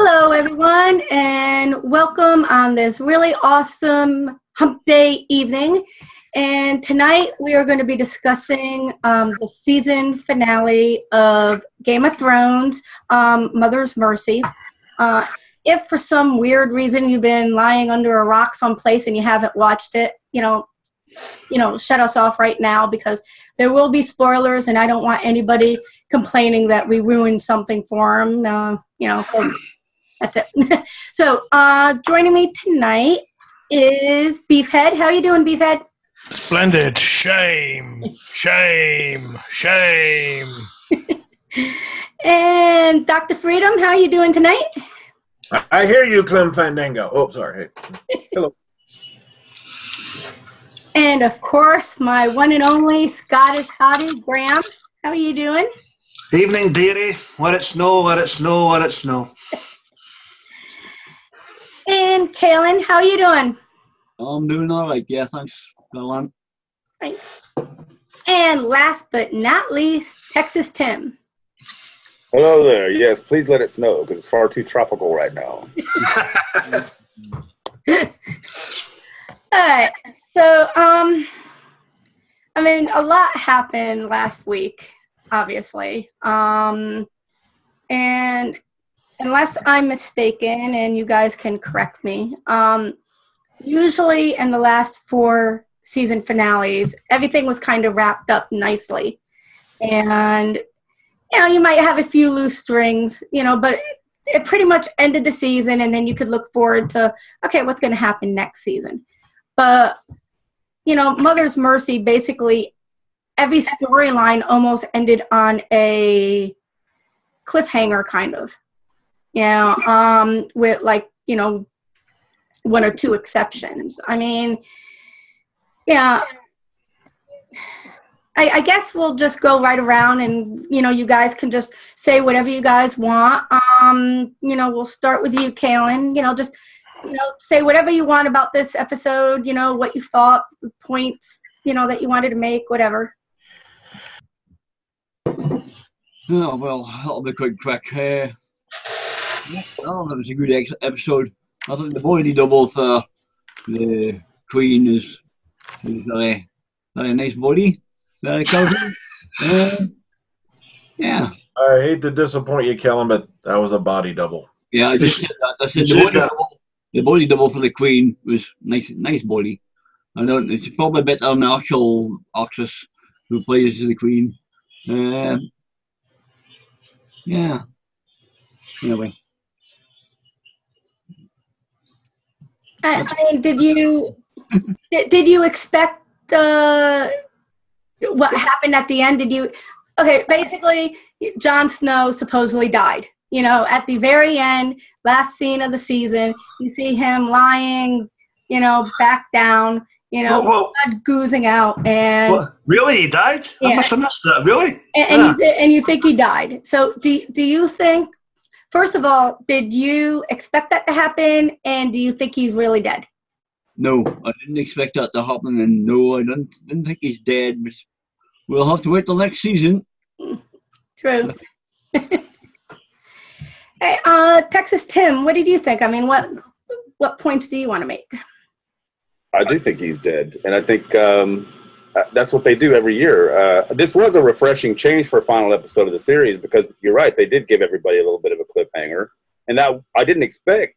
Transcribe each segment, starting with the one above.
Hello, everyone, and welcome on this really awesome hump day evening. And tonight we are going to be discussing the season finale of Game of Thrones, Mother's Mercy. If for some weird reason you've been lying under a rock someplace and you haven't watched it, shut us off right now because there will be spoilers, and I don't want anybody complaining that we ruined something for them. So that's it. So joining me tonight is Beefhead. How are you doing, Beefhead? Splendid. Shame. Shame. Shame. And Dr. Freedom, how are you doing tonight? I hear you, Clem Fandango. Oh, sorry. Hey. Hello. And, of course, my one and only Scottish hottie, Graham. How are you doing? Evening, dearie. Let it snow, let it snow, let it snow. And Kaylin, how are you doing? I'm doing all right, yeah, thanks. Go on. Thanks. And last but not least, Texas Tim. Hello there. Yes, please let it snow because it's far too tropical right now. All right. So, a lot happened last week, obviously. And unless I'm mistaken, and you guys can correct me, usually in the last 4 season finales, everything was kind of wrapped up nicely. And, you might have a few loose strings, but it pretty much ended the season, and then you could look forward to, okay, what's going to happen next season. But, Mother's Mercy, basically, every storyline almost ended on a cliffhanger, kind of. With, 1 or 2 exceptions. I guess we'll just go right around and, you guys can just say whatever you guys want. We'll start with you, Kaylin. Just say whatever you want about this episode, what you thought, the points, that you wanted to make, whatever. Oh, well, that'll be quite quick. That was a good episode. I think the body double for the Queen is a very nice body. Very cozy. Yeah. I hate to disappoint you, Kellen, but that was a body double. Yeah, I just said that. I said the body double for the Queen was nice body. I know it's probably better than the actual actress who plays the Queen. Yeah. Anyway. Did you expect what happened at the end? Basically, Jon Snow supposedly died. At the very end, last scene of the season, you see him lying, back down, blood oozing out. And what? Really? He died? Yeah. I must have missed that. Really? And you think he died. So do you think, first of all, did you expect that to happen? And do you think he's really dead? No, I didn't expect that to happen. And no, I didn't think he's dead. But we'll have to wait till next season. True. Hey, Texas Tim, what did you think? What points do you want to make? I do think he's dead, and I think that's what they do every year. This was a refreshing change for a final episode of the series because you're right, they did give everybody a little bit of a cliffhanger, and that I didn't expect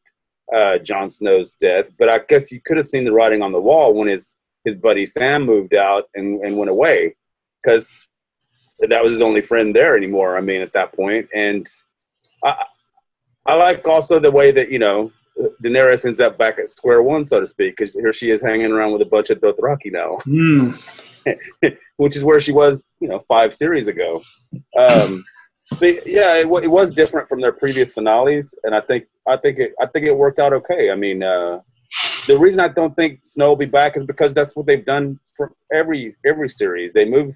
Jon Snow's death, but I guess you could have seen the writing on the wall when his buddy Sam moved out and went away, because that was his only friend there anymore. At that point, and I like also the way that, Daenerys ends up back at square one, so to speak, because here she is hanging around with a bunch of Dothraki now, which is where she was, 5 series ago. But yeah, it was different from their previous finales, and I think it worked out okay. The reason I don't think Snow will be back is because that's what they've done for every series. They move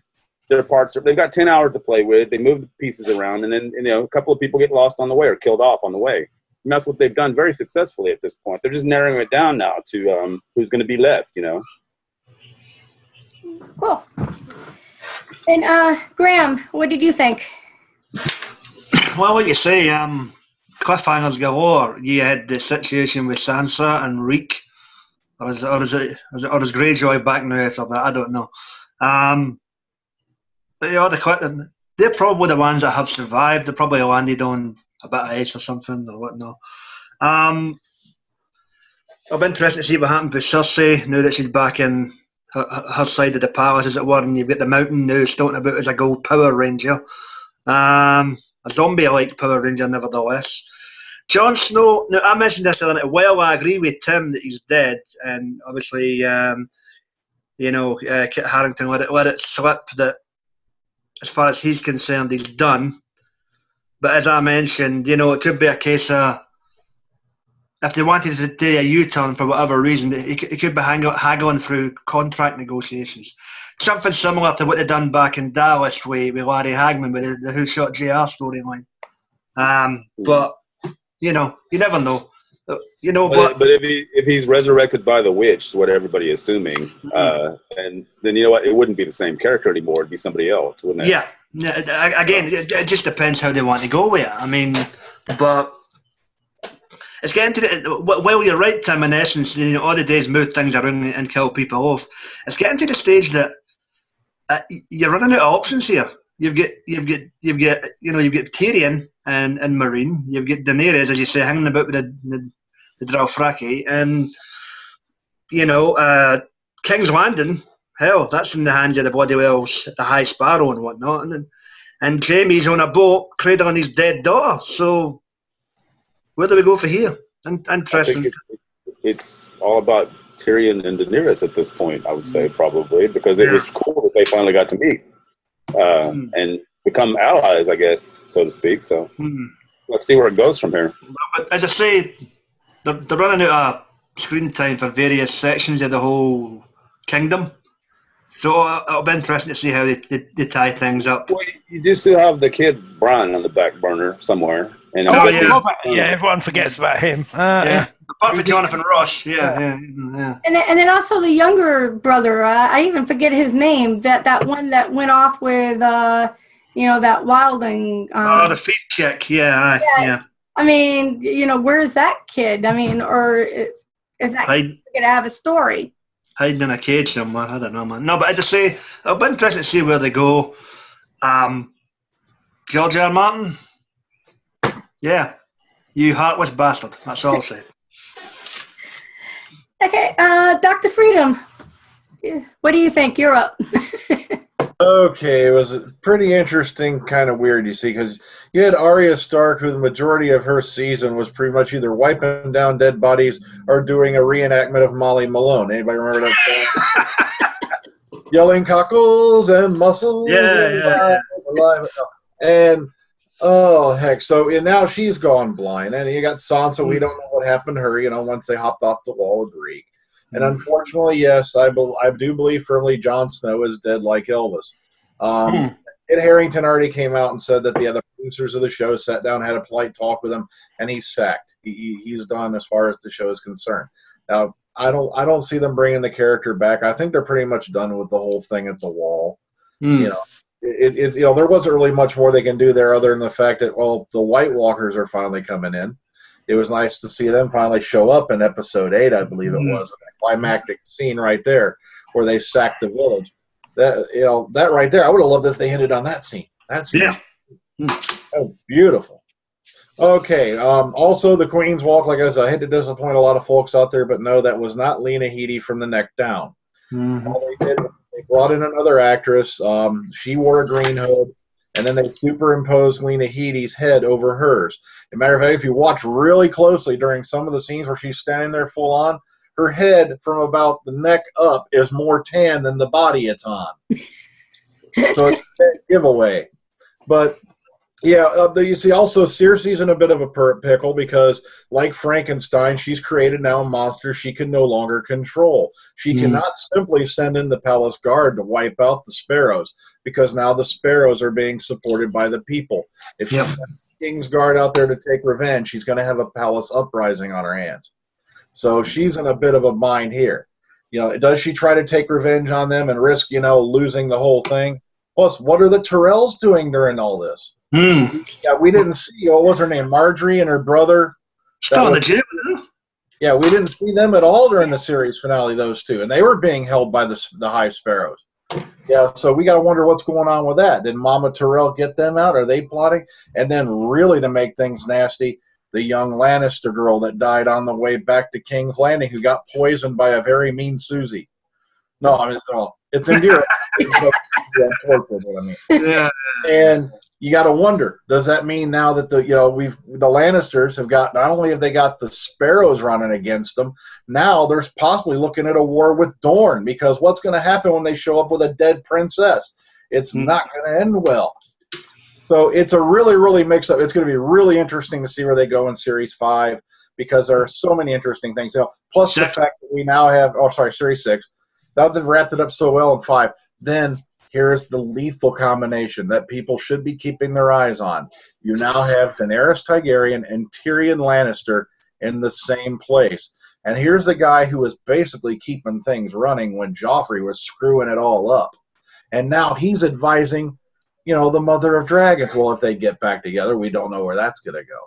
their parts. They've got 10 hours to play with. They move the pieces around, and then a couple of people get lost on the way or killed off on the way. And that's what they've done very successfully at this point. They're just narrowing it down now to who's going to be left. Cool. And Graham, what did you think? Well, like you say, cliffhangers galore. You had the situation with Sansa and Reek, or is Greyjoy back now after that? I don't know. But yeah, they're probably the ones that have survived. They probably landed on a bit of ice or something or whatnot. I'll be interested to see what happens with Cersei now that she's back in her side of the palace, as it were, and you've got the mountain now stalking about as a gold Power Ranger. A zombie-like Power Ranger, nevertheless. Jon Snow, now I mentioned this a little while. I agree with Tim that he's dead, and obviously, Kit Harington let it slip that as far as he's concerned, he's done. But as I mentioned, it could be a case of if they wanted to do a U-turn for whatever reason, it could be haggling through contract negotiations. Something similar to what they done back in Dallas with Larry Hagman with the Who Shot JR storyline. But, you never know. But if he's resurrected by the witch, what everybody is assuming, and then you know what, it wouldn't be the same character anymore. It'd be somebody else, wouldn't it? Yeah. Again, it just depends how they want to go with it. I mean, but it's getting to well, you're right, Tim. In essence, all the days move things around and kill people off. It's getting to the stage that you're running out of options here. You've got Tyrion and Marine. You've got Daenerys, as you say, hanging about with the Dothraki, and King's Landing. Hell, that's in the hands of the bloody wells, the High Sparrow and whatnot, and Jaime's on a boat cradling his dead daughter. So where do we go for here? Interesting. I think it's all about Tyrion and Daenerys at this point, I would say, probably, because it was cool that they finally got to meet and become allies, I guess, so to speak. So let's see where it goes from here. But as I say, they're running out of screen time for various sections of the whole kingdom. So it'll be interesting to see how they tie things up. Well, you do still have the kid Bran on the back burner somewhere. And everyone forgets about him. Apart from Jonathan Ross, yeah. And then also the younger brother. I even forget his name. That one that went off with that Wilding. The feet chick. Yeah. I mean, where's that kid? I mean, or is that going to have a story? Hiding in a cage somewhere. I don't know, man. No, but as I say, it'll be interesting to see where they go. George R. R. Martin, yeah, you heartless bastard. That's all I'll say. Okay, Dr. Freedom, what do you think? You're up. Okay, it was pretty interesting, kind of weird, you see, because you had Arya Stark, who the majority of her season was pretty much either wiping down dead bodies or doing a reenactment of Molly Malone. Anybody remember that song? Yelling cockles and muscles. Yeah. And, oh, heck, so now she's gone blind. And you got Sansa, we don't know what happened to her, once they hopped off the wall with Reek. And unfortunately, yes, I do believe firmly Jon Snow is dead like Elvis. Kit Harington already came out and said that the other producers of the show sat down, had a polite talk with him, and he's sacked. He's done as far as the show is concerned. Now, I don't see them bringing the character back. I think they're pretty much done with the whole thing at the wall. There wasn't really much more they can do there other than the fact that the White Walkers are finally coming in. It was nice to see them finally show up in episode 8, I believe it was. Climactic scene right there where they sacked the village. That right there, I would have loved if they ended on that scene. That's beautiful. Okay, also the Queen's Walk, like I said, I hate to disappoint a lot of folks out there, but no, that was not Lena Headey from the neck down. All they did, they brought in another actress. She wore a green hood, and then they superimposed Lena Headey's head over hers. As a matter of fact, if you watch really closely during some of the scenes where she's standing there full on, her head from about the neck up is more tan than the body it's on. So it's a giveaway. But, you see also Cersei's in a bit of a pickle because, like Frankenstein, she's created now a monster she can no longer control. She cannot simply send in the palace guard to wipe out the sparrows because now the sparrows are being supported by the people. If she sends the King's Guard out there to take revenge, she's going to have a palace uprising on her hands. So she's in a bit of a bind here. Does she try to take revenge on them and risk, losing the whole thing? Plus, what are the Tyrells doing during all this? Yeah, we didn't see, what was her name, Marjorie and her brother. Still in the jail, huh? Yeah, we didn't see them at all during the series finale, those two. And they were being held by the High Sparrows. Yeah, so we got to wonder what's going on with that. Did Mama Tyrell get them out? Are they plotting? And then really to make things nasty, the young Lannister girl that died on the way back to King's Landing who got poisoned by a very mean Susie. No, I mean, no, it's Indira. Yeah. And you got to wonder, does that mean now that the Lannisters have got, not only have they got the Sparrows running against them, now there's possibly looking at a war with Dorne, because what's going to happen when they show up with a dead princess? It's not going to end well. So it's a really, really mix up. It's going to be really interesting to see where they go in Series 5, because there are so many interesting things. Plus the fact that we now have, Series 6. Now they've wrapped it up so well in 5. Then here's the lethal combination that people should be keeping their eyes on. You now have Daenerys Targaryen and Tyrion Lannister in the same place. And here's the guy who was basically keeping things running when Joffrey was screwing it all up. And now he's advising, the Mother of Dragons. Well, if they get back together, we don't know where that's going to go.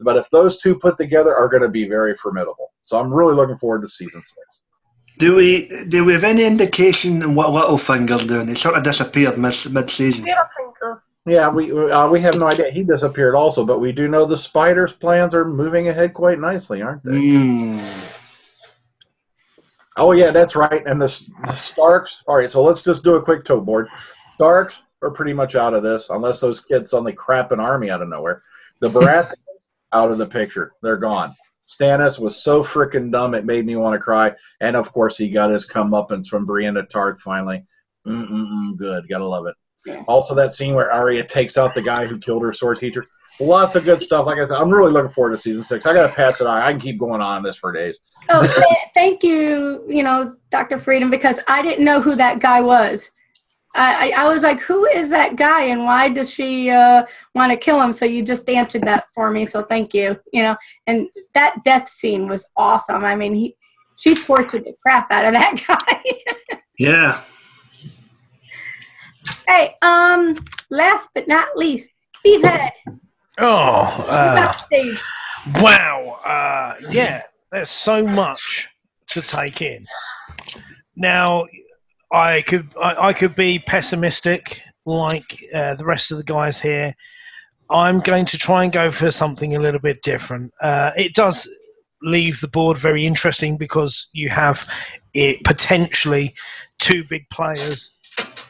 But if those two put together, are going to be very formidable. So I'm really looking forward to Season 6. Do we have any indication on what Littlefinger's doing? He sort of disappeared mid-season. Yeah, we have no idea. He disappeared also, but we do know the Spiders' plans are moving ahead quite nicely, aren't they? Oh, yeah, that's right. And the Starks. All right, so let's just do a quick toe board. Starks are pretty much out of this, unless those kids suddenly crap an army out of nowhere. The Baratheons, out of the picture. They're gone. Stannis was so freaking dumb it made me want to cry. And, of course, he got his comeuppance from Brienne Tarth finally. Good. Gotta love it. Yeah. Also, that scene where Arya takes out the guy who killed her sword teacher. Lots of good stuff. Like I said, I'm really looking forward to Season 6. I got to pass it on. I can keep going on this for days. Oh, thank you, Dr. Freedom, because I didn't know who that guy was. I was like, who is that guy, and why does she want to kill him? So you just answered that for me, so thank you. And that death scene was awesome. I mean, she tortured the crap out of that guy. Yeah. Hey, last but not least, Beefhead. Wow. Yeah, there's so much to take in. Now, I could be pessimistic like the rest of the guys here. I'm going to try and go for something a little bit different. It does leave the board very interesting because you have potentially two big players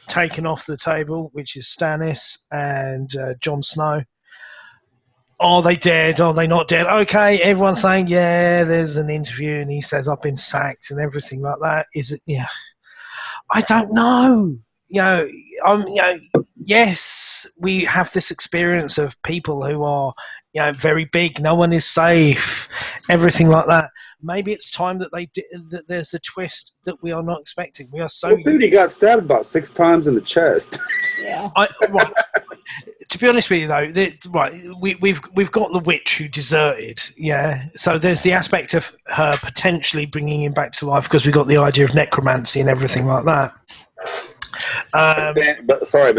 taken off the table, which is Stannis and Jon Snow. Are they dead? Are they not dead? Okay, everyone's saying, yeah, there's an interview and he says I've been sacked and everything like that. Is it? Yeah. I don't know. Yes, we have this experience of people who are, very big. No one is safe. Everything like that. Maybe it's time that that there's a twist that we are not expecting. We are so. Well, dude, he got stabbed about 6 times in the chest. Yeah. Right. To be honest with you, though, we've got the witch who deserted. Yeah. So there's the aspect of her potentially bringing him back to life because we got the idea of necromancy and everything like that. But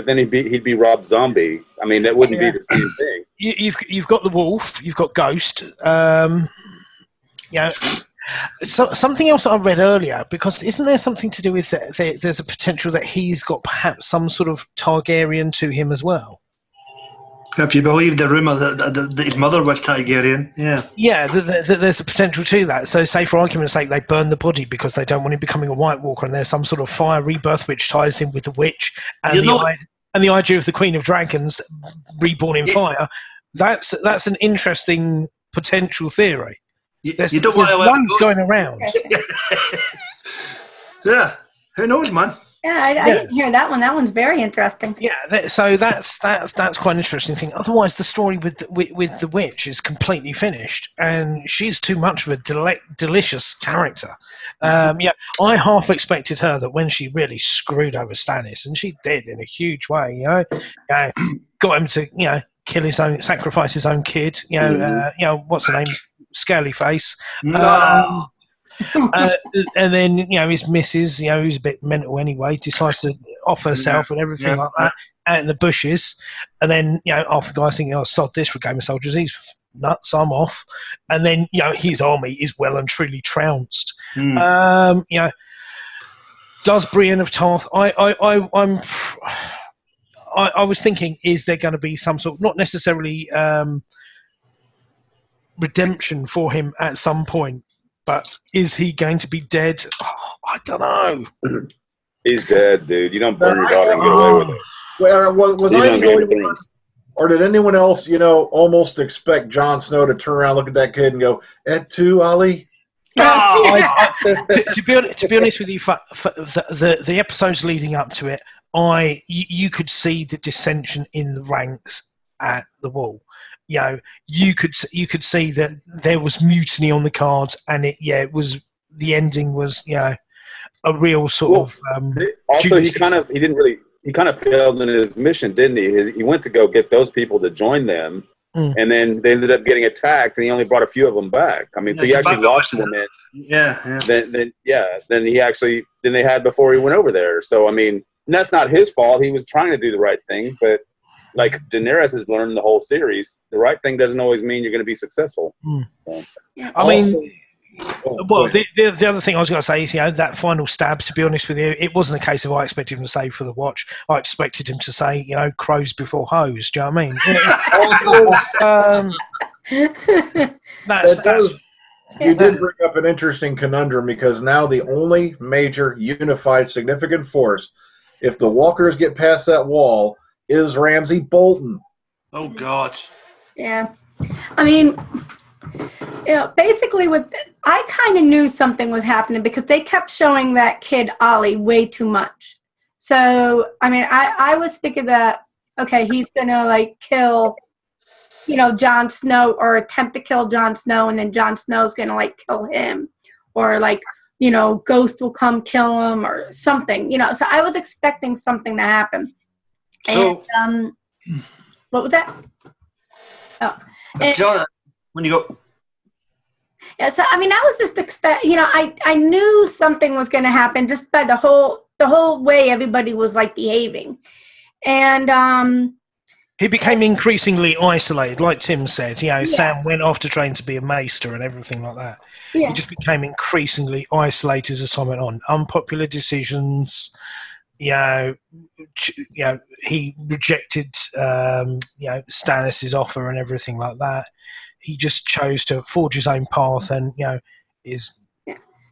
then he'd be Rob Zombie. I mean, that wouldn't be the same thing. You've got the wolf. You've got Ghost. So, something else I read earlier, because isn't there something to do with there's a potential that he's got perhaps some sort of Targaryen to him as well? If you believe the rumour that his mother was Targaryen, yeah. Yeah, there's a potential to that. So say for argument's sake they burn the body because they don't want him becoming a White Walker, and there's some sort of fire rebirth which ties him with the witch and the idea of the Queen of Dragons reborn in fire. That's an interesting potential theory. There's loads going around. Yeah, who knows, man? Yeah, I didn't hear that one. That one's very interesting. Yeah, so that's quite an interesting thing. Otherwise, the story with the witch is completely finished, and she's too much of a delicious character. I half expected her that when she really screwed over Stannis, and she did in a huge way. Got him to kill his own, sacrifice his own kid. What's her name? Scaly face. No. And then his missus, who's a bit mental anyway, decides to off herself and everything like that. out in the bushes, and then half the guys thinking, "Oh, sod this for a game of soldiers. He's nuts. I'm off." And then his army is well and truly trounced. Does Brienne of Tarth? I was thinking, is there going to be some sort, not necessarily redemption for him at some point, but is he going to be dead? Oh, I don't know. He's dead, dude. You don't burn your daughter and get away with it. Well, was I the only one, or did anyone else, almost expect Jon Snow to turn around, look at that kid, and go, "Et tu, Ali"? To be honest with you, for the episodes leading up to it, you could see the dissension in the ranks at the Wall. You could see that there was mutiny on the cards, and it was, the ending was a real sort of. Also, he kind of failed in his mission, didn't he? He went to go get those people to join them. And then they ended up getting attacked, and he only brought a few of them back. I mean, so he actually lost them in. Then they had before he went over there. So I mean, that's not his fault. He was trying to do the right thing, but like Daenerys has learned the whole series, the right thing doesn't always mean you're going to be successful. So. I mean. Well, the other thing I was going to say is, that final stab, to be honest with you, it wasn't a case of I expected him to say for the watch. I expected him to say, crows before hoes. Do you know what I mean? You did bring up an interesting conundrum, because now the only major unified significant force, if the walkers get past that wall, is Ramsay Bolton. Oh, God. Yeah. I mean, basically I kind of knew something was happening, because they kept showing that kid Ollie way too much. So, I mean, I was thinking that, okay, he's going to, kill, Jon Snow, or attempt to kill Jon Snow, and then Jon Snow's going to, kill him. Or, Ghost will come kill him or something, So I was expecting something to happen. So, and, what was that? Oh. And, John, when you go... Yeah, so I mean, I was just I knew something was going to happen just by the whole way everybody was behaving, and he became increasingly isolated, like Tim said. Sam went off to train to be a maester and everything like that. Yeah. He just became increasingly isolated as time went on. Unpopular decisions. He rejected Stannis' offer and everything like that. He just chose to forge his own path, and is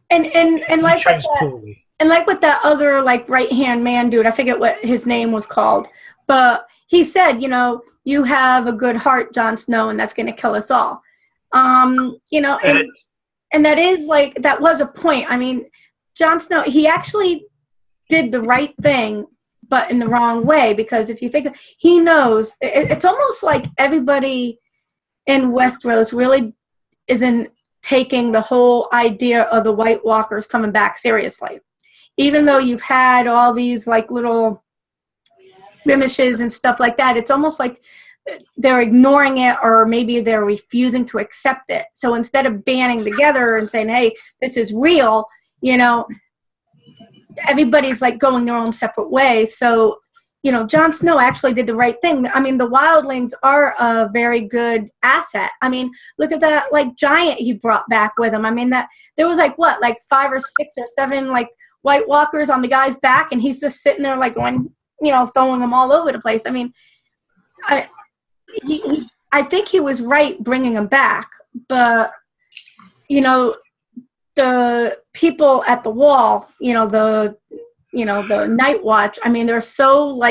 and like poorly. And like with that other right hand man dude, I forget what his name was called, but he said, you have a good heart, Jon Snow, and that's going to kill us all. And that is that was a point. I mean, Jon Snow, he actually did the right thing, but in the wrong way, because if you think he knows, it's almost like everybody in Westeros really isn't taking the whole idea of the White Walkers coming back seriously. Even though you've had all these little skirmishes and stuff like that, it's almost like they're ignoring it, or maybe they're refusing to accept it. So instead of banding together and saying, hey, this is real, everybody's going their own separate way. So Jon Snow actually did the right thing. I mean, the wildlings are a very good asset. I mean, look at that, giant he brought back with him. I mean, that there was 5 or 6 or 7 White Walkers on the guy's back, and he's just sitting there going, throwing them all over the place. I mean, I think he was right bringing them back, but the people at the Wall, the Night Watch, I mean, they're so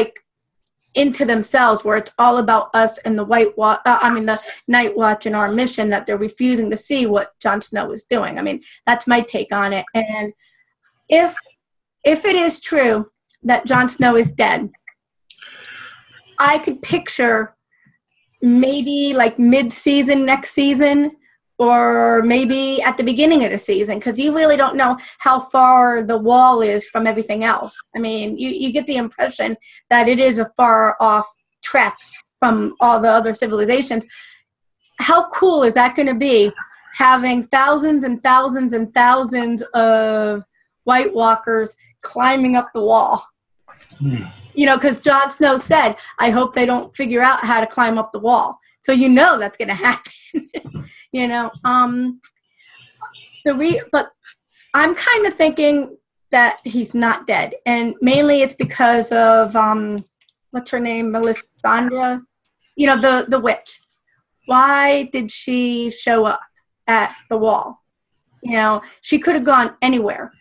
into themselves, where it's all about us and the the Night Watch and our mission, that they're refusing to see what Jon Snow is doing. I mean, that's my take on it. And if it is true that Jon Snow is dead, I could picture maybe mid-season next season, or maybe at the beginning of the season, because you really don't know how far the Wall is from everything else. I mean, you get the impression that it is a far-off trek from all the other civilizations. How cool is that going to be, having thousands and thousands and thousands of White Walkers climbing up the Wall? because Jon Snow said, I hope they don't figure out how to climb up the wall. So that's going to happen. But I'm kind of thinking that he's not dead. And mainly it's because of, what's her name, Melisandre? The witch. Why did she show up at the wall? She could have gone anywhere.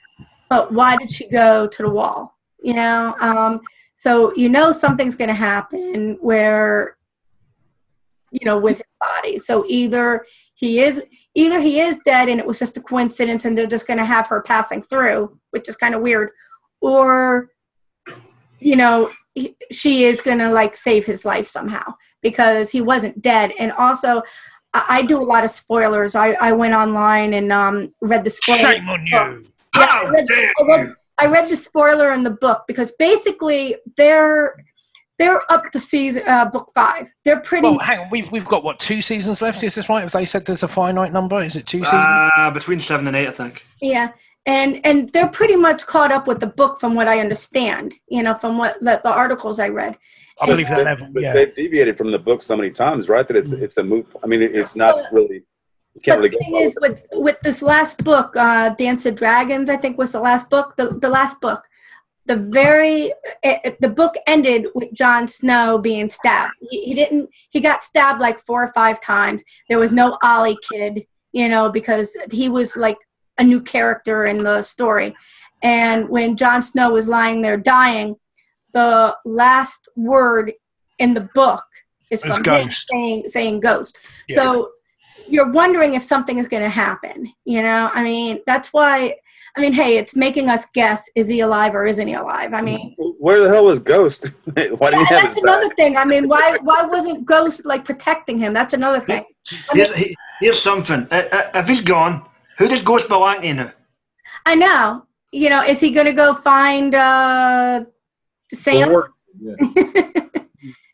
But why did she go to the wall? So something's going to happen where, with his body. So either he is dead and it was just a coincidence and they're just going to have her passing through, which is kind of weird, or she is going to save his life somehow because he wasn't dead. And also, I do a lot of spoilers. I went online and read the spoilers. Shame on you. Yeah, I read the spoiler in the book because basically they're up to season book 5. They're pretty. Well, hang on. We've got what, 2 seasons left? Is this right? If they said there's a finite number, is it 2 seasons? Between 7 and 8, I think. Yeah, and they're pretty much caught up with the book from what I understand. From what the articles I read. I believe that level. Yeah, they've deviated from the book so many times, right? That it's a moot. I mean, it's not really. You can't really the thing is, with this last book, Dance of Dragons, I think was the last book. The last book, the book ended with Jon Snow being stabbed. He got stabbed 4 or 5 times. There was no Ollie kid, because he was a new character in the story. And when Jon Snow was lying there dying, the last word in the book is from him saying ghost. Yeah. So you're wondering if something is going to happen, that's why, hey, it's making us guess, is he alive or isn't he alive? Where the hell was Ghost? Why didn't he have that's another thing. Why wasn't Ghost protecting him? That's another thing. Here's something. If he's gone, who does Ghost belong to now? I know. Is he going to go find Sam?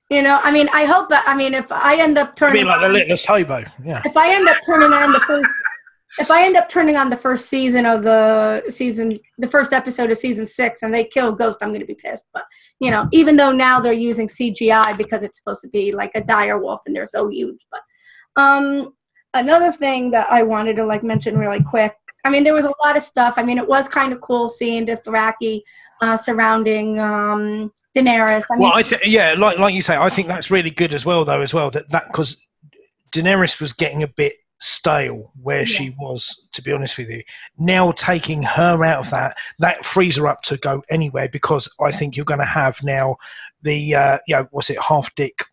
Yeah. I hope that. If I end up turning the littlest hobo, yeah. If I end up turning on the first season of the first episode of season 6, and they kill Ghost, I'm going to be pissed. But even though now they're using CGI because it's supposed to be a dire wolf and they're so huge. But another thing that I wanted to mention really quick. There was a lot of stuff. It was kind of cool seeing the Dothraki surrounding Daenerys. Like you say, I think that's really good as well, that because Daenerys was getting a bit stale where she was, to be honest with you. Now taking her out of that frees her up to go anywhere, because I think you're going to have now the half dick,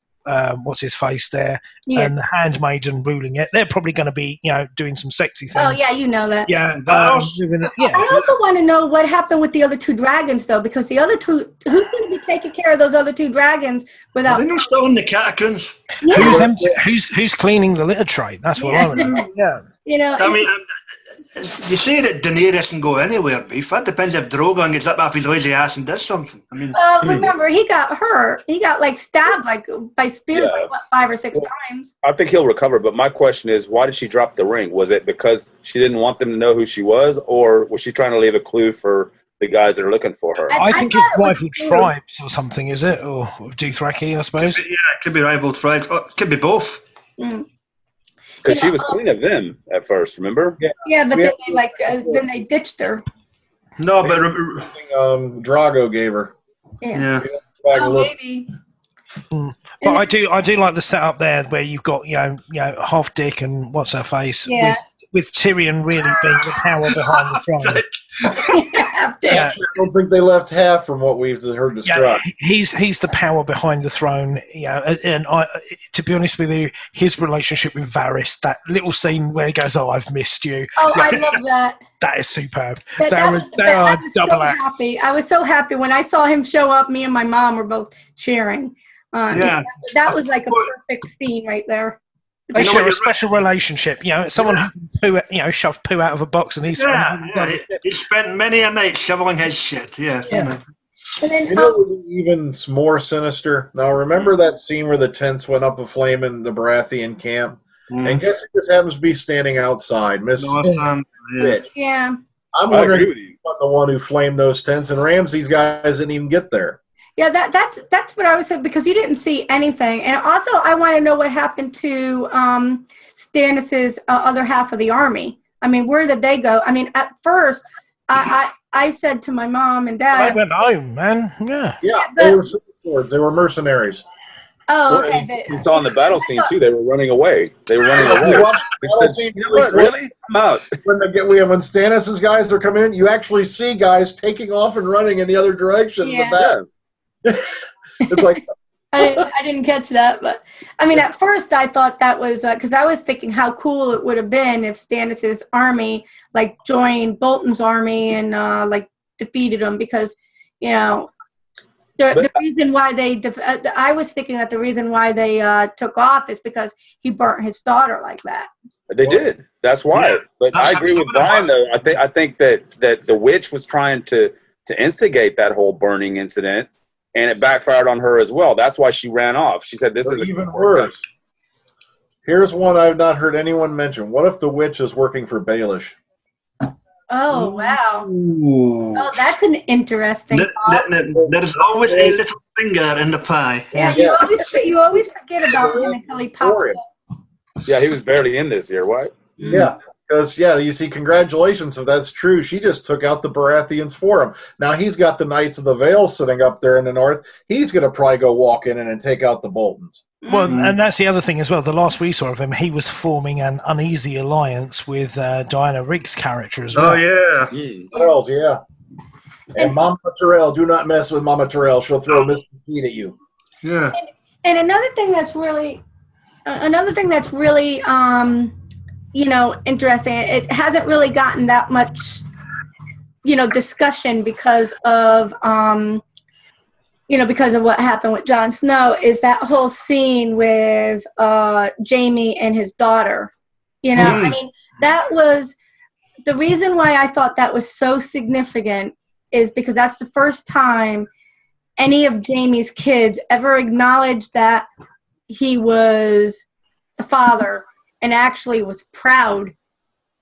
what's his face there, and the handmaiden ruling it. They're probably going to be doing some sexy things. Oh yeah, you know that. Yeah, I also want to know what happened with the other 2 dragons, though, because the other 2, who's going to be taking care of those other 2 dragons without? Are they not still in the catacombs? Yeah. Who's cleaning the litter tray? That's what I want to know. Yeah. You say that Daenerys can go anywhere, Beef. That depends if Drogon gets up off his lazy ass and does something. Remember, he got hurt. He got stabbed by spears 5 or 6 times. I think he'll recover, but my question is, why did she drop the ring? Was it because she didn't want them to know who she was, or was she trying to leave a clue for the guys that are looking for her? I think it's rival tribes or something, is it? Or Dothraki, I suppose? It could be rival tribes. It could be both. Mm. Because she was queen of them at first, remember? Yeah, but then they ditched her. No, but Drago gave her. Yeah. Maybe. But I do like the setup there where you've got half dick and what's her face with Tyrion really being the power behind the throne. I don't think they left half from what we've heard described. He's the power behind the throne. And to be honest with you, his relationship with Varys, that little scene where he goes, "Oh, I've missed you." Oh, I love that. That is superb. I was so happy. I was so happy when I saw him show up. Me and my mom were both cheering. That was a perfect scene right there. They share a special relationship. Someone who can shove poo out of a box, and he's he spent many a night shoveling his shit. Yeah. And then it would be even more sinister. Now, remember that scene where the tents went up aflame in the Baratheon camp? And guess who just happens to be standing outside? Miss Bitch. Yeah. I'm wondering if he's the one who flamed those tents, and Ramsay's guys didn't even get there. Yeah, that's what I was saying, because you didn't see anything. And also, I want to know what happened to Stannis's other half of the army. I mean, where did they go? I mean, at first, I said to my mom and dad, They went home, man. Yeah. Yeah, but, they were swords. They were mercenaries. oh, okay. You saw in the battle scene too. They were running away. They were running away. You watched the battle scene. You know what? Really? I'm out. When Stannis' guys are coming in, you actually see guys taking off and running in the other direction. Yeah. In the back. It's like I didn't catch that, but I mean, at first I thought that was because I was thinking how cool it would have been if Stannis's army like joined Bolton's army and like defeated him, because you know the reason why they I was thinking that the reason why they took off is because he burnt his daughter like that. They did. That's why. Yeah. But I agree with Brian though. I think that the witch was trying to instigate that whole burning incident. And it backfired on her as well. That's why she ran off. She said, "This is even worse." Here's one I've not heard anyone mention. What if the witch is working for Baelish? Oh wow! Ooh. Oh, that's an interesting. There is always a little finger in the pie. Yeah, you always forget about him until he pops up. Yeah, he was barely in this year. What? Yeah. Because, you see, congratulations, if that's true. She just took out the Baratheons for him. Now he's got the Knights of the Vale sitting up there in the north. He's going to probably go walk in and take out the Boltons. Well, and that's the other thing as well. The last we saw of him, he was forming an uneasy alliance with Diana Rigg's character as well. Oh, yeah. Tyrells, yeah. And Mama Tyrell, do not mess with Mama Tyrell. She'll throw Mr. Heat at you. Yeah. And another thing that's really interesting. It hasn't really gotten that much, discussion because of, because of what happened with Jon Snow, is that whole scene with Jaime and his daughter. I mean, that was the reason why I thought that was so significant, is because that's the first time any of Jaime's kids ever acknowledged that he was the father, and actually was proud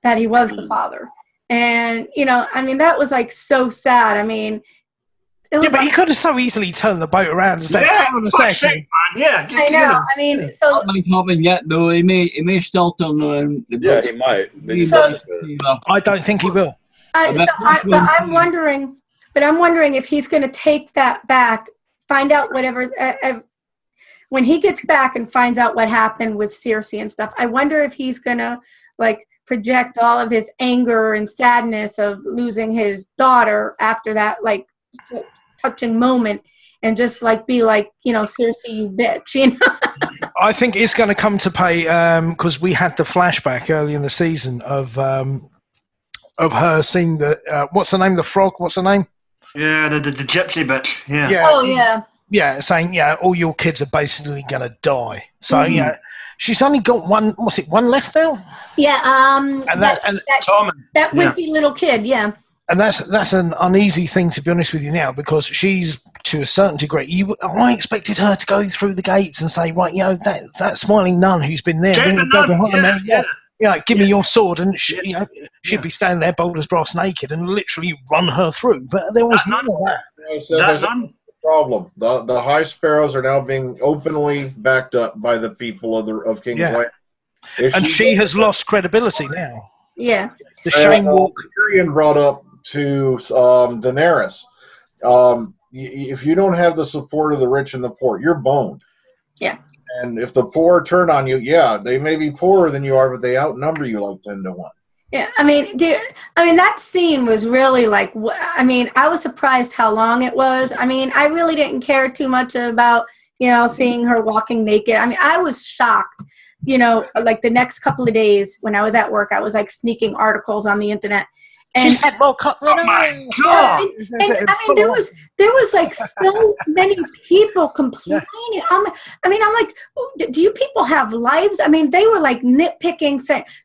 that he was the father. And, I mean, that was like so sad. I mean, it was but he could have so easily turned the boat around and said, "Hang on a second." Yeah, I know. I mean, so that might happen yet, though. He may still turn the yeah, he might. I don't think he will. I'm wondering if he's going to take that back, find out whatever. When he gets back and finds out what happened with Cersei and stuff, I wonder if he's going to, project all of his anger and sadness of losing his daughter after that, touching moment, and just, be like, Cersei, you bitch, I think it's going to come to pay, because we had the flashback early in the season of her seeing the, what's the name, the frog, what's the name? Yeah, the gypsy bitch, yeah. Oh, yeah. Yeah, saying, all your kids are basically going to die. So, she's only got one left now? Yeah, that wimpy little kid, yeah. And that's an uneasy thing, to be honest with you now, because she's, to a certain degree, I expected her to go through the gates and say, right, that smiling nun who's been there, give me your sword, and she'd be standing there bold as brass naked and literally run her through. But there was none of that. Problem. The High Sparrows are now being openly backed up by the people of King's Landing. And she has lost credibility now. Yeah. The shame walk. Tyrion brought up to Daenerys, if you don't have the support of the rich and the poor, you're boned. Yeah. And if the poor turn on you, they may be poorer than you are, but they outnumber you like 10 to 1. Yeah, I mean, that scene was really I was surprised how long it was. I mean, I really didn't care too much about, seeing her walking naked. I mean, I was shocked, the next couple of days when I was at work, I was sneaking articles on the internet. And, she's had more cotton. Oh my God! And, I mean, there was so many people complaining. Yeah. I'm like, do you people have lives? I mean, they were nitpicking,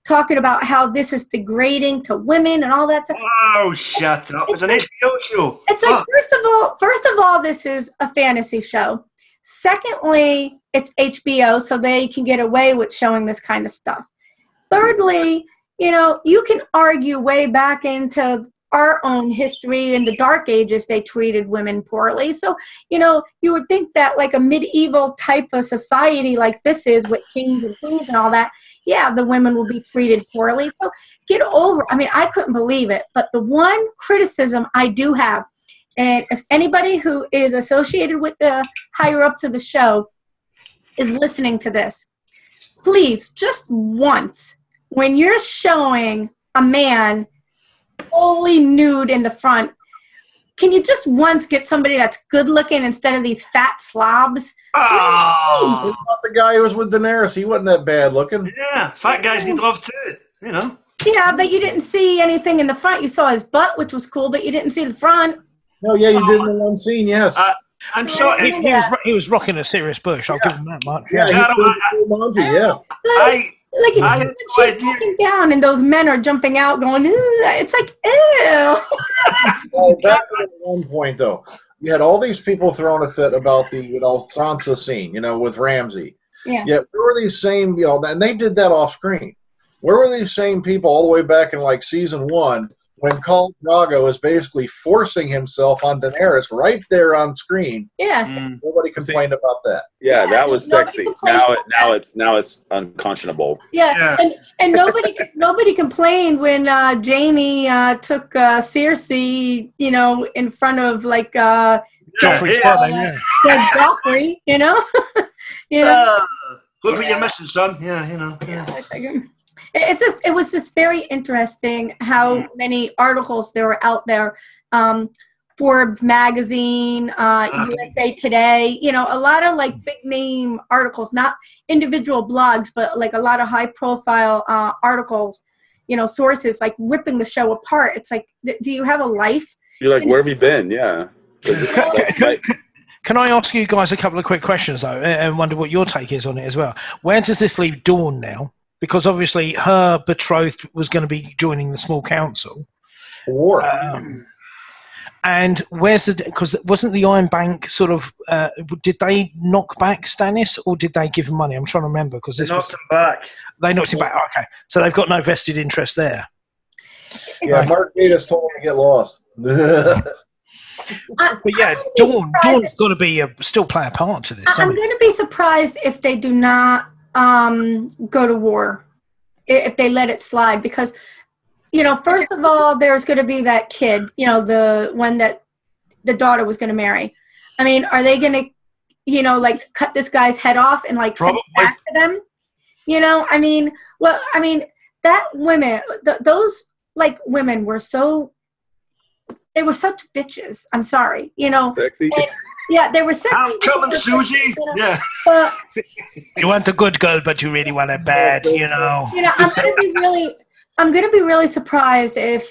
talking about how this is degrading to women and all that stuff. Oh, shut up! It's an HBO show. It's first of all, this is a fantasy show. Secondly, it's HBO, so they can get away with showing this kind of stuff. Thirdly, you can argue way back into our own history in the Dark Ages, they treated women poorly. So, you know, you would think that like a medieval type of society like this is with kings and queens and all that, yeah, the women will be treated poorly. So get over, I mean, I couldn't believe it. But the one criticism I do have, and if anybody who is associated with the higher ups of the show is listening to this, please, just once, when you're showing a man fully nude in the front, can you just once get somebody that's good looking instead of these fat slobs? Oh. It's not the guy who was with Daenerys. He wasn't that bad looking. Yeah, fat guys need love too, you know. Yeah, but you didn't see anything in the front. You saw his butt, which was cool, but you didn't see the front. No, yeah, you did in the one scene, yes. I'm sorry. He was rocking a serious bush. I'll give him that much. Yeah, Yeah. he's Monty, yeah. Like she's looking down and those men are jumping out going, ew. It's like, ew. Oh, back at one point, though, you had all these people throwing a fit about the, Sansa scene, with Ramsay. Yeah. Yet where were these same, and they did that off screen. Where were these same people all the way back in like season 1 when Khal Drogo is basically forcing himself on Daenerys right there on screen? Yeah. Nobody complained about that. Yeah, that was sexy. Now it's unconscionable. Yeah. And nobody complained when Jaime took Cersei, in front of like Joffrey's brother, yeah. Joffrey, Look what you're missing, son. Yeah, Yeah. It was just very interesting how many articles there were out there. Forbes magazine, USA Today, a lot of like big name articles, not individual blogs, but like a lot of high profile articles, sources like ripping the show apart. It's like, do you have a life? You're like, where have you been? Yeah. Can I ask you guys a couple of quick questions though, and wonder what your take is on it as well? Where does this leave Dawn now? Because obviously her betrothed was going to be joining the small council. War. And where's because wasn't the Iron Bank sort of, did they knock back Stannis or did they give him money? I'm trying to remember because they knocked him back. They knocked him back. Okay. So they've got no vested interest there. Yeah, Mark Gatiss told him to get lost. But yeah, Dawn's got to be still play a part to this. I'm going to be surprised if they do not go to war, if they let it slide, because first of all, there's going to be that kid, the one that the daughter was going to marry. I mean, are they going to like cut this guy's head off and like send it back to them? That women, those like women were they were such bitches. I'm sorry, Sexy. Yeah, they were sexy. I'm coming, Susie. Yeah. You want a good girl, but you really want a bad, I'm gonna be really surprised if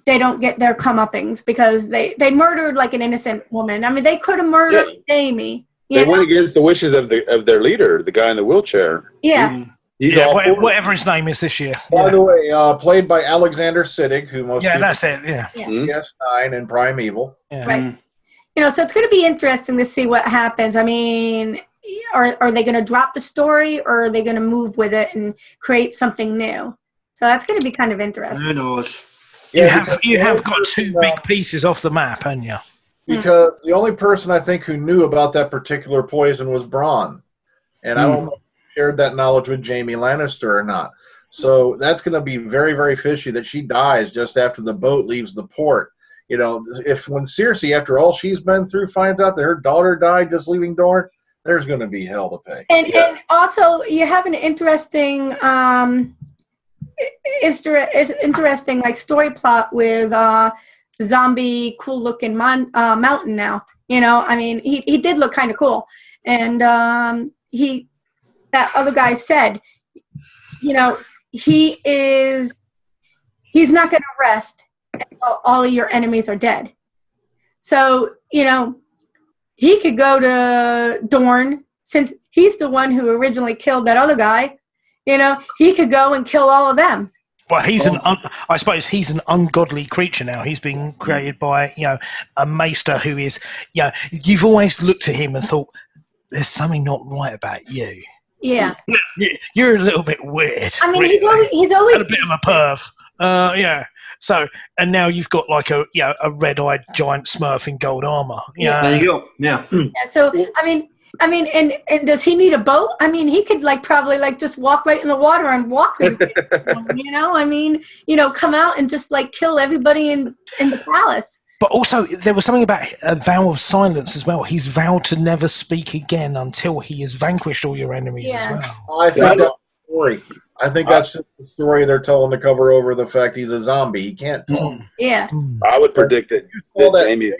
they don't get their comeuppings because they murdered like an innocent woman. I mean, they could have murdered Amy. They went against the wishes of their leader, the guy in the wheelchair. Yeah. Whatever his name is this year. By the way, played by Alexander Siddig, who most people that's it. Yeah. DS9 and Primeval. Yeah. Right. So it's going to be interesting to see what happens. I mean, are they going to drop the story or are they going to move with it and create something new? So that's going to be kind of interesting. Who knows? You have got two big pieces off the map, haven't you? Because the only person I think who knew about that particular poison was Bronn. And I don't know if he shared that knowledge with Jaime Lannister or not. So that's going to be very, very fishy that she dies just after the boat leaves the port. If when Cersei, after all she's been through, finds out that her daughter died just leaving Dorne, there's going to be hell to pay. And also, you have an interesting, interesting like story plot with zombie, cool-looking mountain now. I mean, he did look kind of cool, and that other guy said, he's not going to rest until all of your enemies are dead. So, he could go to Dorne, since he's the one who originally killed that other guy, he could go and kill all of them. Well, I suppose he's an ungodly creature now. He's been created by, a maester who is, you've always looked at him and thought, there's something not right about you. Yeah. You're a little bit weird. I mean, really. he's always a bit of a perv. Yeah. So, and now you've got like a red-eyed giant Smurf in gold armor. Yeah. There you go. Yeah. So I mean, and does he need a boat? I mean, he could probably just walk right in the water and walk his way, I mean, come out and just kill everybody in the palace. But also, there was something about a vow of silence as well. He's vowed to never speak again until he has vanquished all your enemies as well. I think that's the story. I think that's just the story they're telling to cover over the fact he's a zombie. He can't talk. Yeah. I would predict that Jamie.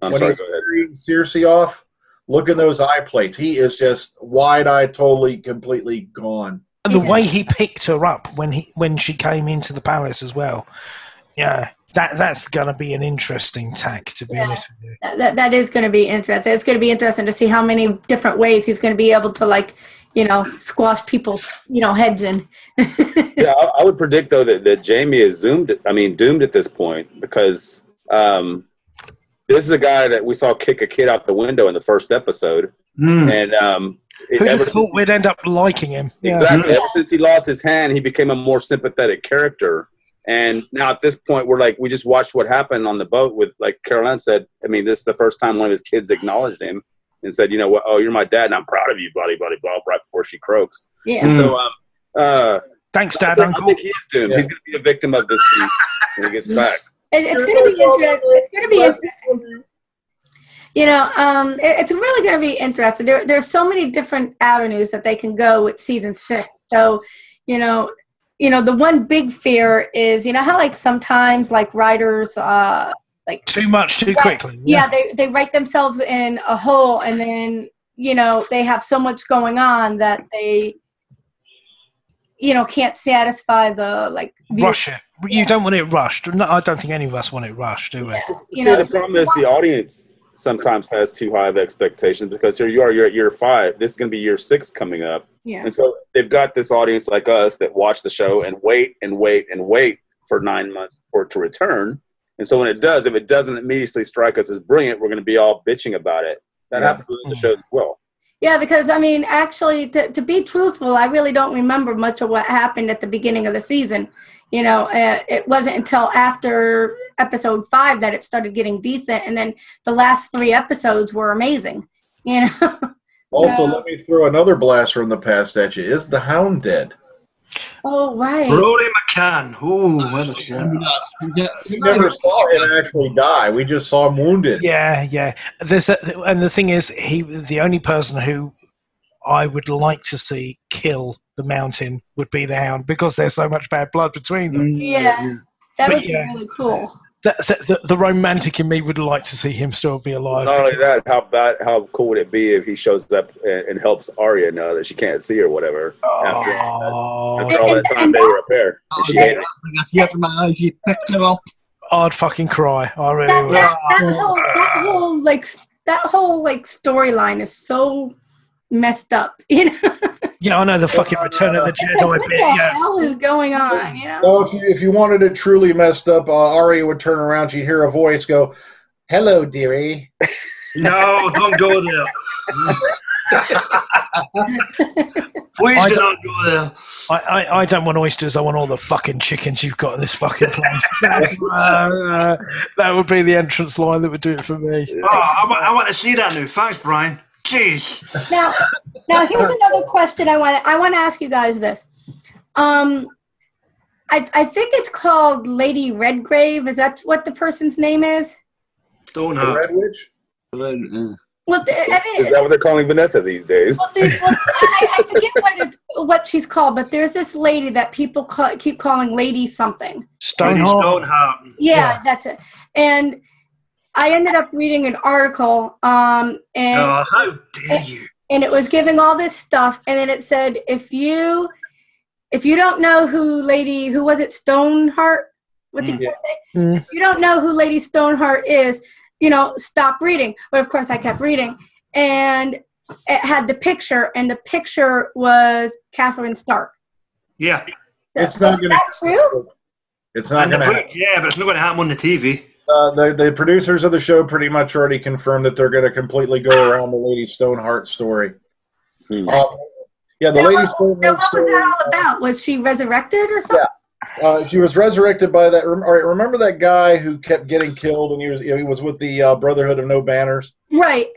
I'm when sorry, he's go ahead. carrying Circe off, look at those eye plates. He is just wide-eyed, totally, completely gone. And the way he picked her up when she came into the palace as well. Yeah. That's going to be an interesting tack, to be honest with you. That is going to be interesting. It's going to be interesting to see how many different ways he's going to be able to, squash people's, heads in. Yeah, I would predict, though, that Jamie is doomed at this point because this is a guy that we saw kick a kid out the window in the first episode. And who'd have thought we'd end up liking him? Exactly. Ever since he lost his hand, he became a more sympathetic character. And now at this point, we just watched what happened on the boat with, like Caroline said, I mean, this is the first time one of his kids acknowledged him and said, you know what, oh, you're my dad, and I'm proud of you, buddy, buddy, Bob, right before she croaks. Yeah. And so, thanks, Dad, Uncle. I think he's doomed. He's going to be a victim of this when he gets back. It's going to be interesting. It's going to be interesting. It's really going to be interesting. There's so many different avenues that they can go with season 6. So, the one big fear is, how sometimes writers too much too quickly. Yeah, they write themselves in a hole, and then they have so much going on that they can't satisfy the rush it. You don't want it rushed. No, I don't think any of us want it rushed, do we? Yeah. The problem is the audience sometimes has too high of expectations because here you are, you're at year 5. This is going to be year 6 coming up. Yeah. And so they've got this audience like us that watch the show and wait and wait and wait for 9 months for it to return. And so when it does, if it doesn't immediately strike us as brilliant, we're going to be all bitching about it. That happens with the shows as well. Yeah, because, I mean, actually, to be truthful, I really don't remember much of what happened at the beginning of the season. It wasn't until after episode 5 that it started getting decent, and then the last 3 episodes were amazing. Also, let me throw another blast from the past at you. Is the Hound dead? Oh, right. Brody McCann. Ooh, what a shot. We never saw him actually die. We just saw him wounded. Yeah. And the thing is, the only person who I would like to see kill the Mountain would be the Hound because there's so much bad blood between them. Yeah. That would be really cool. The romantic in me would like to see him still be alive. Not only that, how cool would it be if he shows up and helps Arya now that she can't see or whatever? After all that time they were up there. She hated it. I'd fucking cry. I really would. That whole storyline is so messed up. Yeah, I know the fucking Return of the Jedi what bit. the hell is going on? No, if you wanted it truly messed up, Arya would turn around. She'd hear a voice go, "Hello, dearie." No, don't go there. Please do not go there. I don't want oysters. I want all the fucking chickens you've got in this fucking place. That would be the entrance line that would do it for me. Oh, I want to see that now. Thanks, Brian. Jeez. Now here's another question I want to ask you guys this. I think it's called Lady Redgrave. Is that what the person's name is? Don't know. Red Witch? Well, is that what they're calling Vanessa these days? I forget what she's called, but there's this lady that people keep calling Lady something. Stoneheart. Yeah, that's it. And I ended up reading an article, and how dare you? And it was giving all this stuff, and then it said, if you don't know who was it, Stoneheart? What did you say? If you don't know who Lady Stoneheart is, stop reading. But of course, I kept reading, and it had the picture, and the picture was Catherine Stark. Yeah, it's not going to. Is that true? It's not going to happen. Yeah, but it's not going to happen on the TV. The producers of the show pretty much already confirmed that they're going to completely go around the Lady Stoneheart story. The Lady Stoneheart story. What was that all about? Was she resurrected or something? She was resurrected by that. All right, remember that guy who kept getting killed, and he was with the Brotherhood of No Banners. Right.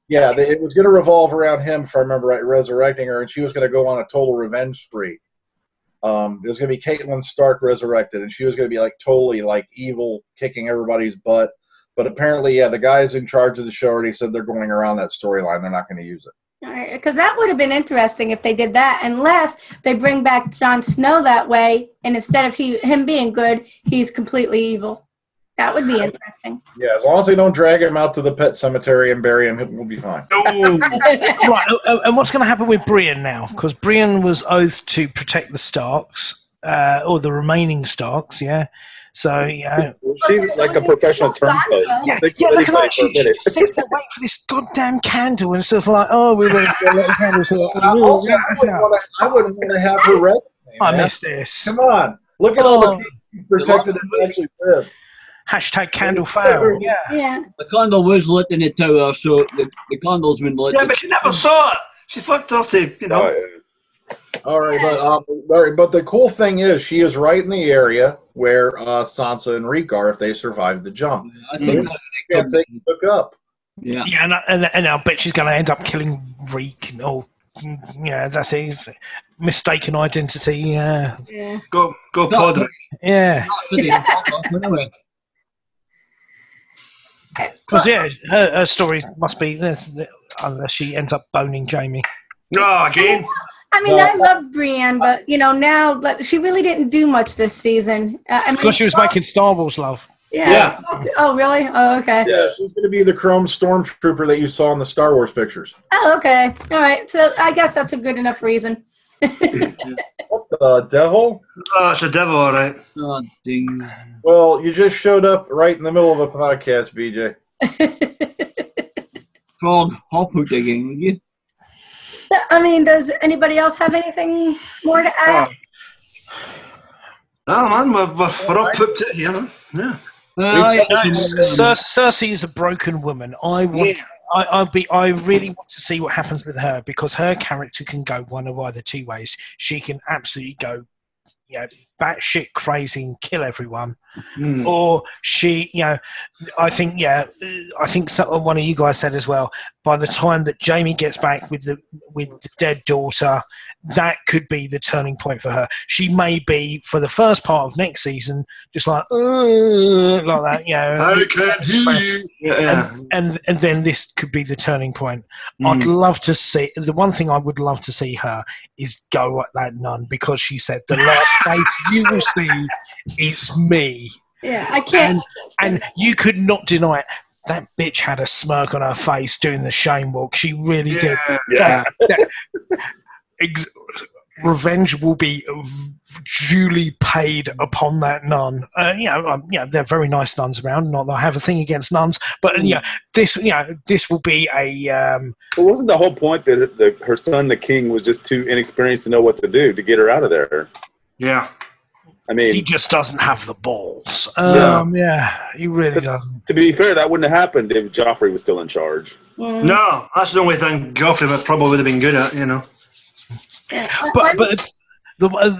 Yeah, it was going to revolve around him, if I remember right, resurrecting her, and she was going to go on a total revenge spree. It was going to be Caitlin Stark resurrected, and she was going to be like totally like evil, kicking everybody's butt. But apparently, yeah, the guys in charge of the show already said they're going around that storyline. They're not going to use it. Because that would have been interesting if they did that, unless they bring back Jon Snow that way, and instead of him being good, he's completely evil. That would be interesting. Yeah, as long as they don't drag him out to the pet cemetery and bury him, we'll be fine. Right, and what's going to happen with Brienne now? Because Brienne was oathed to protect the Starks, or the remaining Starks, yeah? So, yeah. She's like a professional turncoat. Yeah, look at that. She just sits there waiting for this goddamn candle, and it's just like, oh, we're going to let the candle. So like, also, I wouldn't want to have her resume. I missed this. Come on. Look at all the people protected and actually lived. Hashtag candle fail. Yeah. The candle was lit in the tower, so the candle's been lit. Yeah, but she never saw it. She fucked off to, you know. All right, but the cool thing is she is right in the area where Sansa and Reek are if they survive the jump. I think They can hook up. Yeah, and I bet she's going to end up killing Reek. Or, yeah, that's his mistaken identity. Yeah. Go Podrick. Yeah. Because, yeah, her story must be this, unless she ends up boning Jamie. No, again. I mean, I love Brienne, but, now she really didn't do much this season. Because she was making Star Wars love. Yeah. Oh, really? Oh, okay. Yeah, she's going to be the Chrome Stormtrooper that you saw in the Star Wars pictures. Oh, okay. All right. So I guess that's a good enough reason. What the devil? Oh, it's a devil, all right. Oh, ding. Well, you just showed up right in the middle of a podcast, BJ. Frog hopper digging, would you? I mean, does anybody else have anything more to add? No, man, we're all pooped it here, man. Yeah. Cersei is a broken woman. I really want to see what happens with her, because her character can go one of either two ways. She can absolutely go, batshit crazy and kill everyone, or she, I think one of you guys said as well. By the time that Jamie gets back with the dead daughter, that could be the turning point for her. She may be, for the first part of next season, just like that, I can't hear you. Yeah. And then this could be the turning point. I'd love to see, the one thing I would love to see her is go at that nun, because she said the last face you will see is me. Yeah, I can't. And you could not deny it. That bitch had a smirk on her face doing the shame walk. She really did. Yeah. Revenge will be duly paid upon that nun. They're very nice nuns around. Not that I have a thing against nuns, but this will be a. Well, wasn't the whole point that her son, the king, was just too inexperienced to know what to do to get her out of there? Yeah. I mean, he just doesn't have the balls. He really doesn't. To be fair, that wouldn't have happened if Joffrey was still in charge. No, that's the only thing Joffrey probably would have been good at, But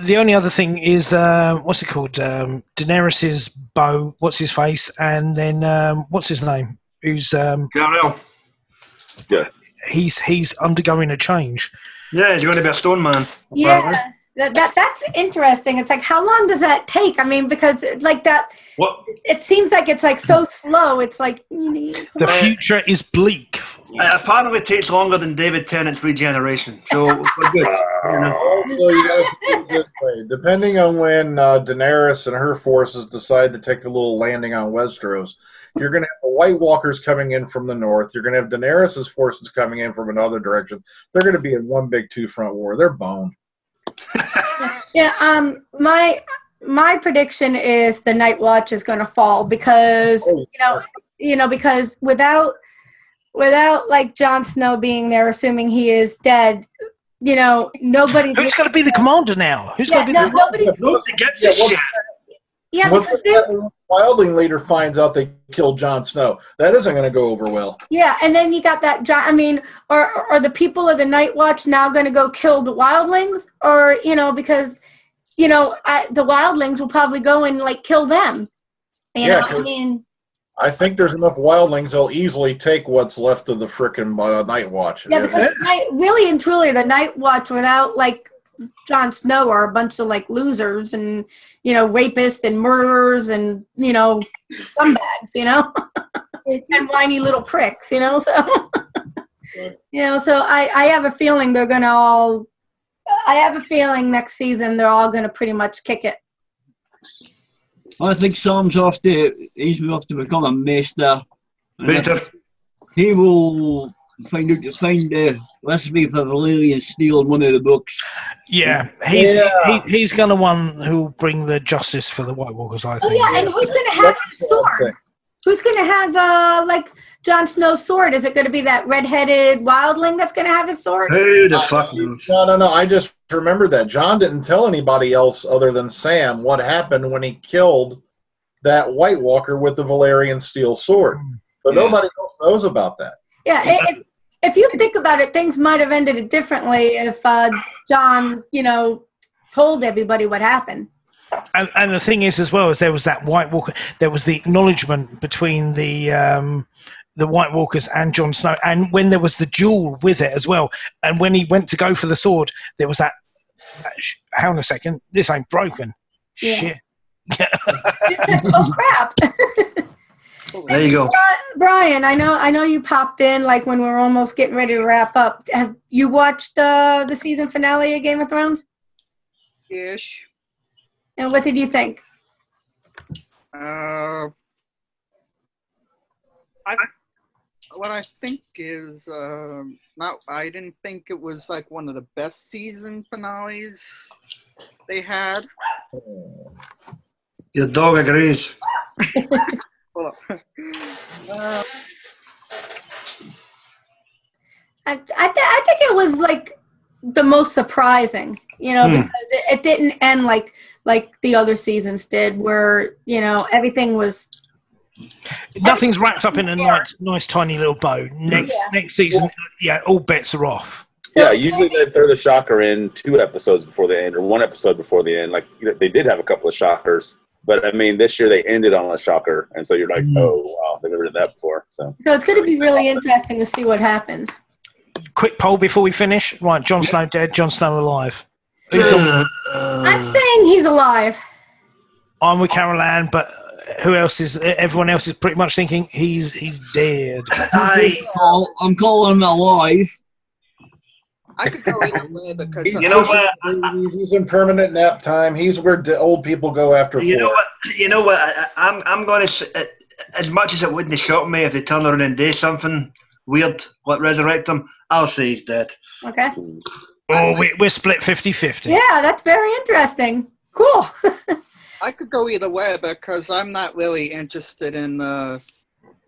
the only other thing is what's it called? Daenerys's beau. What's his face? And then what's his name? Who's Garel. Yeah, he's undergoing a change. Yeah, he's going to be a stone man. Yeah. That's interesting. It's like, how long does that take? I mean, because like that, it seems like it's like so slow. It's like the future is bleak. Apparently, it takes longer than David Tennant's regeneration. So we're good. Also, you guys put it this way. Depending on when Daenerys and her forces decide to take a little landing on Westeros, you're going to have the White Walkers coming in from the north. You're going to have Daenerys' forces coming in from another direction. They're going to be in one big two-front war. They're boned. Yeah, my prediction is the Night Watch is going to fall because because without like Jon Snow being there, assuming he is dead, nobody. Who's going to be the commander now? Who's going to be nobody? Gets this shit. Yeah, once the Wildling leader finds out they killed Jon Snow, that isn't going to go over well. Yeah, and then you got that. I mean, are the people of the Night Watch now going to go kill the Wildlings, or because you know, the wildlings will probably go and like kill them. You know, I mean, I think there's enough wildlings they'll easily take what's left of the frickin' Night Watch. Yeah, because really and truly, the Night Watch without like Jon Snow are a bunch of like losers and, you know, rapists and murderers and, you know, scumbags, you know, and whiny little pricks, you know. So, you know, so I have a feeling they're gonna all. I have a feeling next season they're all gonna pretty much kick it. I think Sam's he's off to become a maester. Later. He will find the recipe for Valyrian steel in one of the books. Yeah, he's gonna one who'll bring the justice for the White Walkers, I think. Oh yeah, and who's gonna have his sword? Who's gonna have like Jon Snow's sword? Is it gonna be that red-headed wildling that's gonna have his sword? Who the fuck knows? No. I just remembered that Jon didn't tell anybody else other than Sam what happened when he killed that White Walker with the Valyrian steel sword. But nobody else knows about that. Yeah, if you think about it, things might have ended differently if Jon, you know, told everybody what happened. And the thing is, as well, as there was that White Walker, there was the acknowledgement between the White Walkers and Jon Snow, and when there was the duel with it as well, and when he went to go for the sword, there was that. Hang on a second, this ain't broken. Yeah. Shit. Oh crap! There you go, Brian. I know you popped in like when we were almost getting ready to wrap up. Have you watched the season finale of Game of Thrones? Ish. And what did you think? What I think is I didn't think it was like one of the best season finales they had. your dog agrees. Well, I think it was like the most surprising, you know, because it didn't end like the other seasons did, where, you know, everything was. Nothing's wrapped up in a nice tiny little bow. Next season, all bets are off. Yeah, usually they throw the shocker in 2 episodes before the end, or 1 episode before the end. Like, they did have a couple of shockers, but I mean, this year they ended on a shocker, and so you're like, oh wow, they've never done that before. So it's going to be really interesting to see what happens. Quick poll before we finish. Right, Jon Snow dead, Jon Snow alive. I'm saying he's alive. I'm with Carol Ann, but who else is? Everyone else is pretty much thinking he's dead. I'm calling him alive. I could go either way because You know what? He's in permanent nap time. He's where old people go after. You know what? I'm going to say, as much as it wouldn't shock me if they turn around and do something weird, like resurrect him, I'll say he's dead. Okay. Oh, we're split 50-50. Yeah, that's very interesting. Cool. I could go either way because I'm not really interested in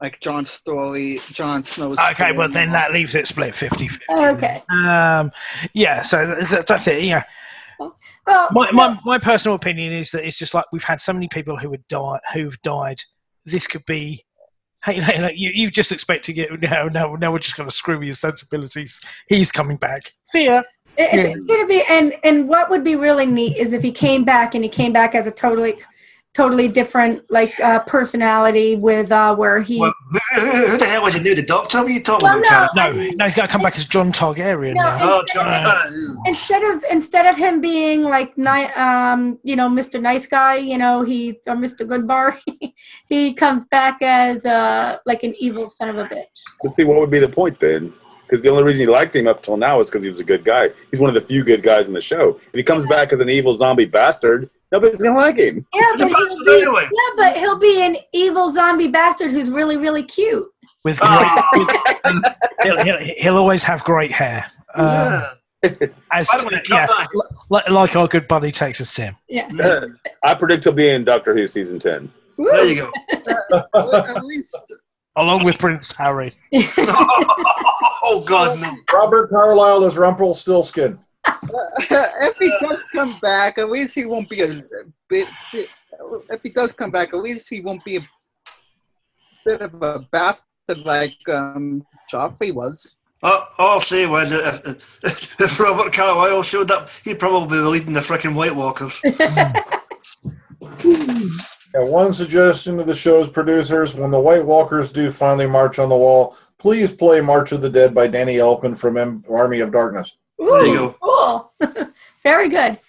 like Jon Snow's. Okay, well then that leaves it split 50-50. Okay. Yeah, so that's it. Yeah. Well, my personal opinion is that it's just like we've had so many people who've died. This could be. Hey, you just expect to get no. We're just going to screw with your sensibilities. He's coming back. See ya. It's going to be, and what would be really neat is if he came back as a totally different personality with where he. Well, who the hell was the new the Doctor? What are you talking about? No, he's got to come back as Jon Targaryen now. Instead of him being like Mr. Nice Guy, or Mr. Goodbar, he comes back as like an evil son of a bitch. Let's see, what would be the point then? Because the only reason you liked him up till now is because he was a good guy. He's one of the few good guys in the show. If he comes back as an evil zombie bastard, nobody's gonna like him. Yeah, but he'll be an evil zombie bastard who's really, really cute. With great, he'll always have great hair. Like our good buddy Texas Tim. Yeah. I predict he'll be in Doctor Who season 10. There you go. At least. Along with Prince Harry. Oh God, no! Robert Carlyle is Rumpelstiltskin. If he does come back, at least he won't be a bit. If he does come back, at least he won't be a bit of a bastard like Joffrey was. All I'll say was if Robert Carlyle showed up, he'd probably be leading the frickin' White Walkers. Yeah, one suggestion to the show's producers: when the White Walkers do finally march on the wall, please play "March of the Dead" by Danny Elfman from Army of Darkness. Ooh, There you go. Cool. Very good.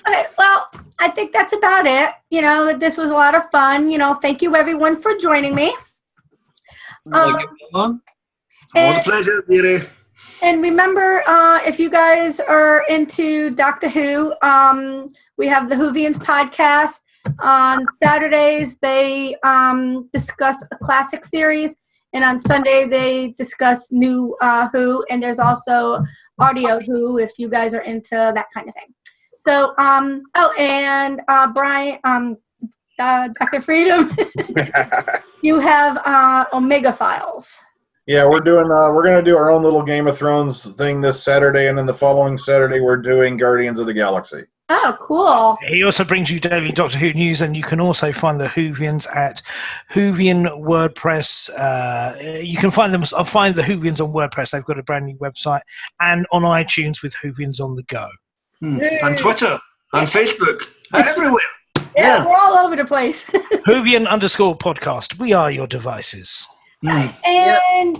Okay, well, I think that's about it. You know, this was a lot of fun. You know, thank you everyone for joining me. Always a pleasure, dearie. And remember, if you guys are into Doctor Who, we have the Whovians podcast. On Saturdays, they discuss a classic series, and on Sunday, they discuss new Who, and there's also audio Who if you guys are into that kind of thing. So, Brian, Dr. Freedom, you have Omega Files. Yeah, we're going to do our own little Game of Thrones thing this Saturday, and then the following Saturday we're doing Guardians of the Galaxy. Oh, cool. He also brings you daily Doctor Who news, and you can also find the Whovians at Whovian WordPress. You can find the Whovians on WordPress. They've got a brand new website, and on iTunes with Whovians on the go. And Twitter, and Facebook, everywhere. Yeah, we're all over the place. Whovian_podcast. We are your devices. And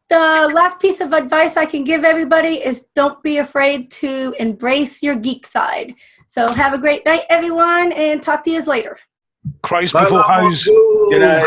the last piece of advice I can give everybody is don't be afraid to embrace your geek side. So have a great night, everyone, and talk to you later. Crows before hose. Good night.